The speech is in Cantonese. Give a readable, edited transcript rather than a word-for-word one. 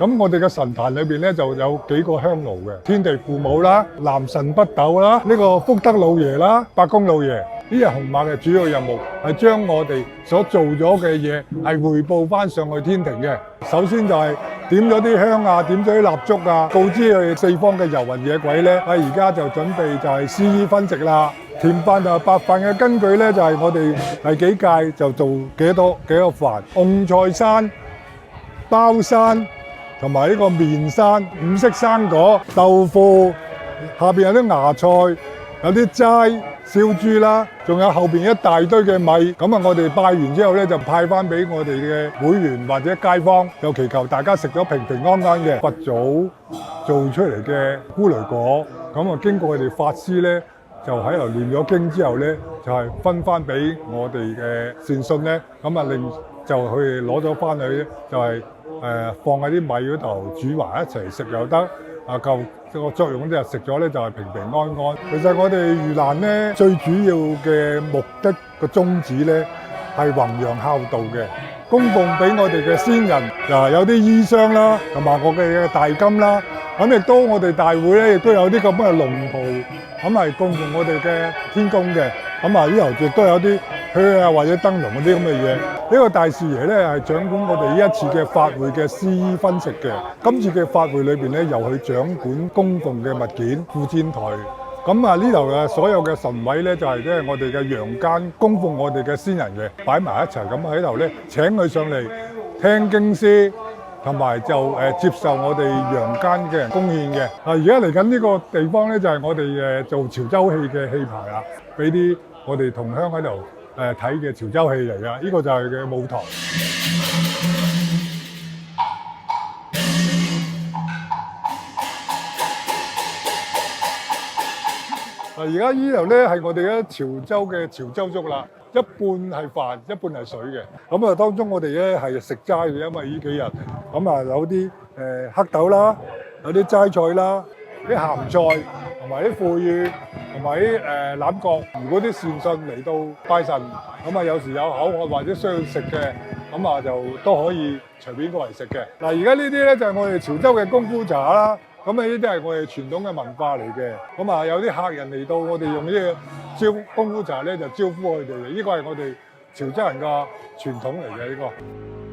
咁我哋嘅神壇裏邊咧就有幾個香爐嘅，天地父母啦、南神北斗啦、呢個福德老爺啦、白公老爺。呢日紅馬嘅主要任務係將我哋所做咗嘅嘢係匯報翻上去天庭嘅。首先就係點咗啲香啊，點咗啲蠟燭啊，告知佢哋四方嘅遊魂野鬼咧，而家就準備就係施衣分食啦。甜飯同埋白飯嘅根據咧，就係我哋係幾屆就做幾多飯，蕹菜山、包山同埋呢個麵山，五色生果、豆腐，下邊有啲芽菜，有啲齋、燒豬啦，仲有後邊一大堆嘅米。咁啊，我哋拜完之後咧，就派翻俾我哋嘅會員或者街坊，就祈求大家食咗平平安安嘅佛祖做出嚟嘅菇雷果。咁啊，經過佢哋法師咧，就喺度念咗經之後咧，就係分翻俾我哋嘅善信咧，咁啊令就佢哋攞咗翻去，就係放喺啲米嗰度煮埋一齊食又得。啊，個作用咧，食咗咧就係平平安安。其實我哋盂蘭咧最主要嘅目的個宗旨咧係弘揚孝道嘅，供奉俾我哋嘅先人，有啲衣裳啦，同埋我哋嘅大金啦。咁亦都我哋大會咧亦都有啲咁嘅龍袍，咁係供奉我哋嘅天公嘅。咁啊呢頭亦都有啲靴啊或者燈籠嗰啲咁嘅嘢。呢個大士爺咧係掌管我哋呢一次嘅法會嘅施衣分食嘅。今次嘅法會裏邊咧，由佢掌管供奉嘅物件、副戰台。咁啊呢頭嘅所有嘅神位咧，就係即係我哋嘅陽間供奉我哋嘅先人嘅，擺埋一齊咁喺度咧，請佢上嚟聽經師，同埋就接受我哋陽間嘅人貢獻嘅。而家嚟緊呢個地方咧，就係我哋做潮州戲嘅戲棚啦，俾啲我哋同鄉喺度睇嘅潮州戲嚟噶。呢個就係嘅舞台。而家呢度咧係我哋嘅潮州嘅潮州粥啦，一半係飯，一半係水嘅。咁啊，當中我哋咧係食齋嘅，因為呢幾日咁啊有啲黑豆啦，有啲齋菜啦，啲鹹菜同埋啲腐乳同埋啲欖角。如果啲善信嚟到拜神，咁啊有時有口渴或者需要食嘅，咁啊就都可以隨便過嚟食嘅。嗱，而家呢啲咧就係我哋潮州嘅功夫茶啦。咁啊，呢啲係我哋傳統嘅文化嚟嘅。咁啊，有啲客人嚟到，我哋用呢個功夫茶咧就招呼佢哋嘅。呢個係我哋潮州人嘅傳統嚟嘅呢個。